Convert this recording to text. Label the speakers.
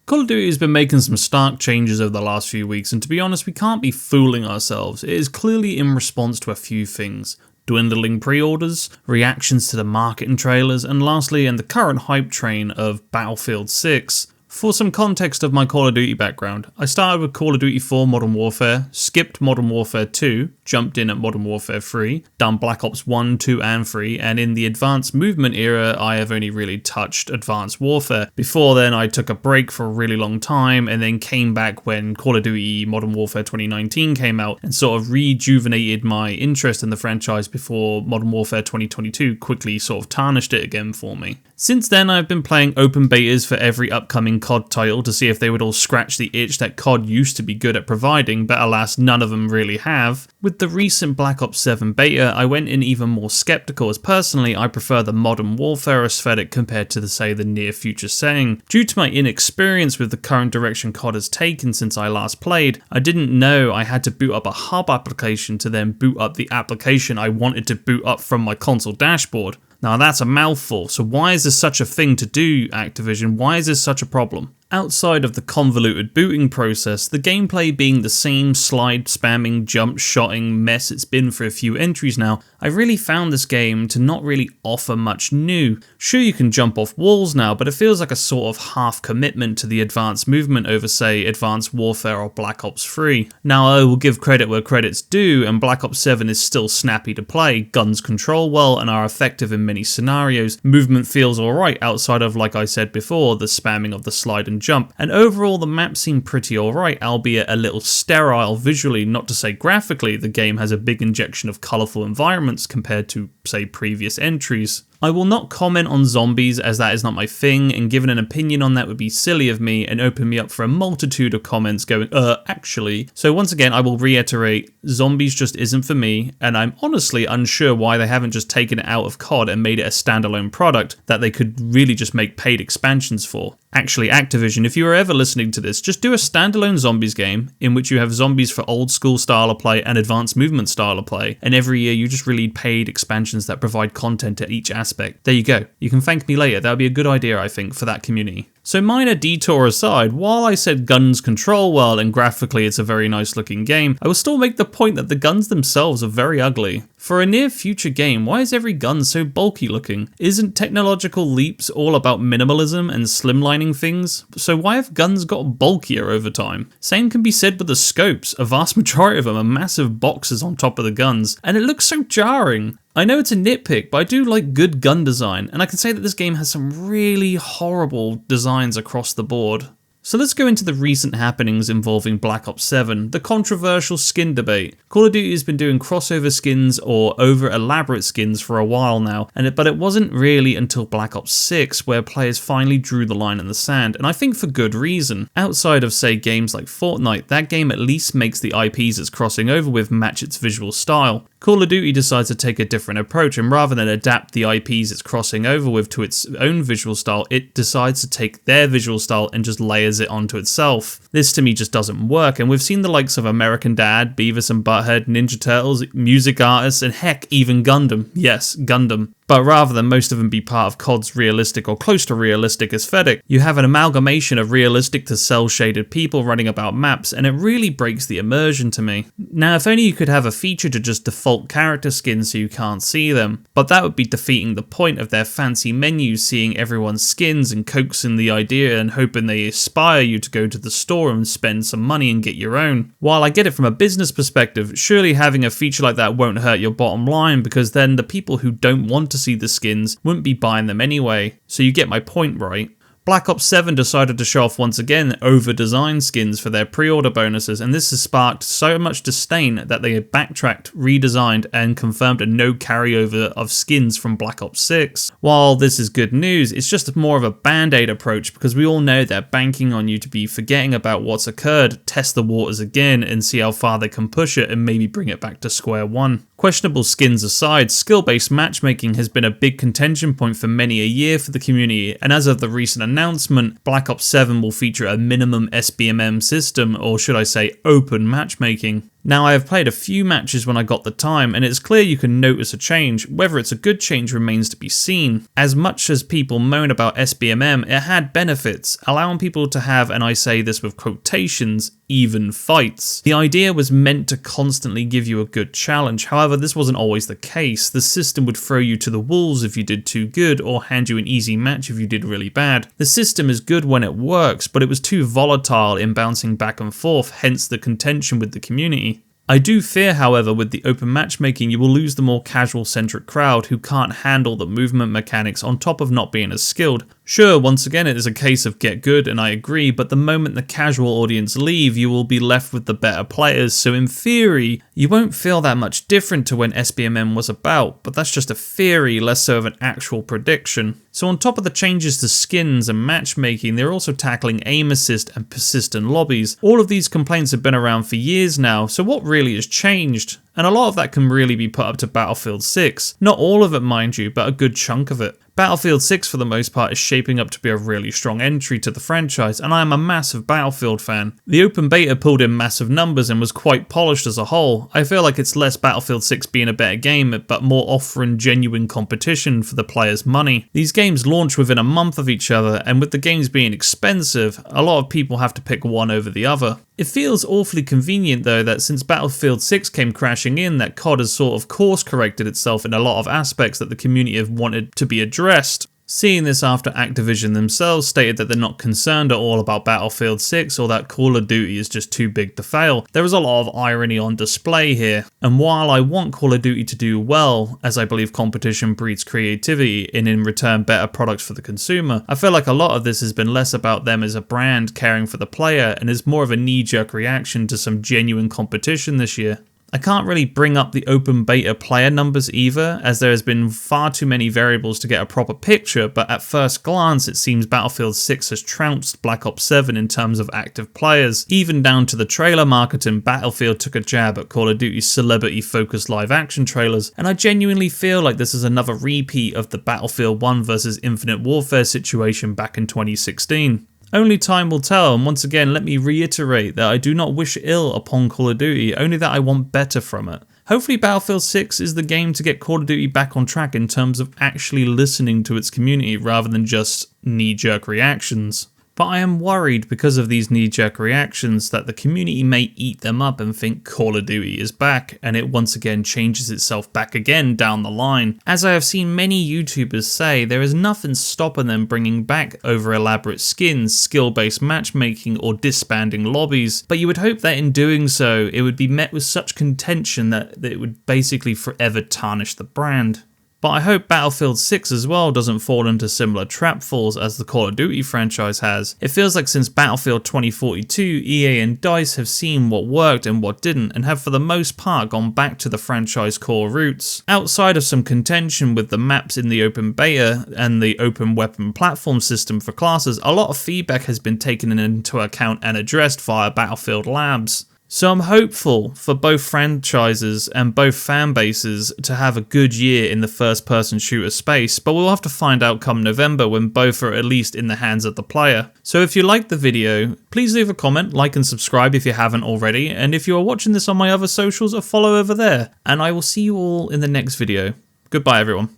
Speaker 1: Call of Duty has been making some stark changes over the last few weeks, and to be honest, we can't be fooling ourselves. It is clearly in response to a few things. Dwindling pre-orders, reactions to the marketing trailers, and lastly, and the current hype train of Battlefield 6. For some context of my Call of Duty background, I started with Call of Duty 4 Modern Warfare, skipped Modern Warfare 2, jumped in at Modern Warfare 3, done Black Ops 1, 2 and 3, and in the Advanced Movement era I have only really touched Advanced Warfare. Before then I took a break for a really long time and then came back when Call of Duty Modern Warfare 2019 came out and sort of rejuvenated my interest in the franchise before Modern Warfare 2022 quickly sort of tarnished it again for me. Since then I've been playing open betas for every upcoming COD title to see if they would all scratch the itch that COD used to be good at providing, but alas none of them really have. With the recent Black Ops 7 beta, I went in even more skeptical as personally I prefer the Modern Warfare aesthetic compared to the near future setting. Due to my inexperience with the current direction COD has taken since I last played, I didn't know I had to boot up a hub application to then boot up the application I wanted to boot up from my console dashboard. Now that's a mouthful, so why is this such a thing to do, Activision? Why is this such a problem? Outside of the convoluted booting process, the gameplay being the same slide spamming, jump shotting mess it's been for a few entries now, I really found this game to not really offer much new. Sure, you can jump off walls now, but it feels like a sort of half commitment to the Advanced Movement over say Advanced Warfare or Black Ops 3. Now I will give credit where credit's due, and Black Ops 7 is still snappy to play, guns control well and are effective in many scenarios, movement feels alright outside of, like I said before, the spamming of the slide and jump, and overall the map seemed pretty alright, albeit a little sterile visually, not to say graphically. The game has a big injection of colourful environments compared to, say, previous entries. I will not comment on zombies as that is not my thing, and giving an opinion on that would be silly of me and open me up for a multitude of comments going, actually. So once again, I will reiterate, zombies just isn't for me, and I'm honestly unsure why they haven't just taken it out of COD and made it a standalone product that they could really just make paid expansions for. Actually, Activision, if you are ever listening to this, just do a standalone zombies game in which you have zombies for old school style of play and Advanced Movement style of play, and every year you just release paid expansions that provide content at each aspect. There you go. You can thank me later. That would be a good idea, I think, for that community. So minor detour aside, while I said guns control well and graphically it's a very nice looking game, I will still make the point that the guns themselves are very ugly. For a near future game, why is every gun so bulky looking? Isn't technological leaps all about minimalism and slimlining things? So why have guns got bulkier over time? Same can be said with the scopes. A vast majority of them are massive boxes on top of the guns, and it looks so jarring. I know it's a nitpick, but I do like good gun design, and I can say that this game has some really horrible designs across the board. So let's go into the recent happenings involving Black Ops 7, the controversial skin debate. Call of Duty has been doing crossover skins or over elaborate skins for a while now, but it wasn't really until Black Ops 6 where players finally drew the line in the sand, and I think for good reason. Outside of say games like Fortnite, that game at least makes the IPs it's crossing over with match its visual style. Call of Duty decides to take a different approach, and rather than adapt the IPs it's crossing over with to its own visual style, it decides to take their visual style and just layers it onto itself. This to me just doesn't work, and we've seen the likes of American Dad, Beavis and Butthead, Ninja Turtles, music artists, and heck, even Gundam. Yes, Gundam. But rather than most of them be part of COD's realistic or close to realistic aesthetic, you have an amalgamation of realistic to cel-shaded people running about maps, and it really breaks the immersion to me. Now, if only you could have a feature to just default character skins so you can't see them, but that would be defeating the point of their fancy menus, seeing everyone's skins and coaxing the idea and hoping they inspire you to go to the store and spend some money and get your own. While I get it from a business perspective, surely having a feature like that won't hurt your bottom line, because then the people who don't want to see the skins wouldn't be buying them anyway. So you get my point, right? Black Ops 7 decided to show off once again over-designed skins for their pre-order bonuses, and this has sparked so much disdain that they have backtracked, redesigned, and confirmed a no carryover of skins from Black Ops 6. While this is good news, it's just more of a band-aid approach, because we all know they're banking on you to be forgetting about what's occurred, test the waters again, and see how far they can push it, and maybe bring it back to square one. Questionable skins aside, skill-based matchmaking has been a big contention point for many a year for the community, and as of the recent announcement, Black Ops 7 will feature a minimum SBMM system, or should I say open matchmaking. Now, I have played a few matches when I got the time, and it's clear you can notice a change. Whether it's a good change remains to be seen. As much as people moan about SBMM, it had benefits, allowing people to have, and I say this with quotations, even fights. The idea was meant to constantly give you a good challenge. However, this wasn't always the case. The system would throw you to the wolves if you did too good, or hand you an easy match if you did really bad. The system is good when it works, but it was too volatile in bouncing back and forth, hence the contention with the community. I do fear, however, with the open matchmaking, you will lose the more casual-centric crowd who can't handle the movement mechanics on top of not being as skilled. Sure, once again, it is a case of get good, and I agree, but the moment the casual audience leave, you will be left with the better players, so in theory, you won't feel that much different to when SBMM was about, but that's just a theory, less so of an actual prediction. So on top of the changes to skins and matchmaking, they're also tackling aim assist and persistent lobbies. All of these complaints have been around for years now, so what really has changed? And a lot of that can really be put up to Battlefield 6. Not all of it, mind you, but a good chunk of it. Battlefield 6 for the most part is shaping up to be a really strong entry to the franchise, and I am a massive Battlefield fan. The open beta pulled in massive numbers and was quite polished as a whole. I feel like it's less Battlefield 6 being a better game, but more offering genuine competition for the players' money. These games launch within a month of each other, and with the games being expensive, a lot of people have to pick one over the other. It feels awfully convenient though that since Battlefield 6 came crashing in, that COD has sort of course corrected itself in a lot of aspects that the community have wanted to be addressed. Seeing this after Activision themselves stated that they're not concerned at all about Battlefield 6 or that Call of Duty is just too big to fail. There is a lot of irony on display here, and while I want Call of Duty to do well, as I believe competition breeds creativity and in return better products for the consumer, I feel like a lot of this has been less about them as a brand caring for the player and is more of a knee-jerk reaction to some genuine competition this year. I can't really bring up the open beta player numbers either, as there has been far too many variables to get a proper picture, but at first glance it seems Battlefield 6 has trounced Black Ops 7 in terms of active players. Even down to the trailer marketing, Battlefield took a jab at Call of Duty's celebrity-focused live-action trailers, and I genuinely feel like this is another repeat of the Battlefield 1 vs Infinite Warfare situation back in 2016. Only time will tell, and once again let me reiterate that I do not wish ill upon Call of Duty, only that I want better from it. Hopefully Battlefield 6 is the game to get Call of Duty back on track in terms of actually listening to its community rather than just knee-jerk reactions. But I am worried because of these knee-jerk reactions that the community may eat them up and think Call of Duty is back, and it once again changes itself back again down the line. As I have seen many YouTubers say, there is nothing stopping them bringing back over elaborate skins, skill-based matchmaking, or disbanding lobbies, but you would hope that in doing so, it would be met with such contention that it would basically forever tarnish the brand. But I hope Battlefield 6 as well doesn't fall into similar trapfalls as the Call of Duty franchise has. It feels like since Battlefield 2042, EA and DICE have seen what worked and what didn't, and have for the most part gone back to the franchise core roots. Outside of some contention with the maps in the open beta and the open weapon platform system for classes, a lot of feedback has been taken into account and addressed via Battlefield Labs. So I'm hopeful for both franchises and both fan bases to have a good year in the first-person shooter space, but we'll have to find out come November when both are at least in the hands of the player. So if you liked the video, please leave a comment, like and subscribe if you haven't already, and if you are watching this on my other socials, a follow over there, and I will see you all in the next video. Goodbye everyone.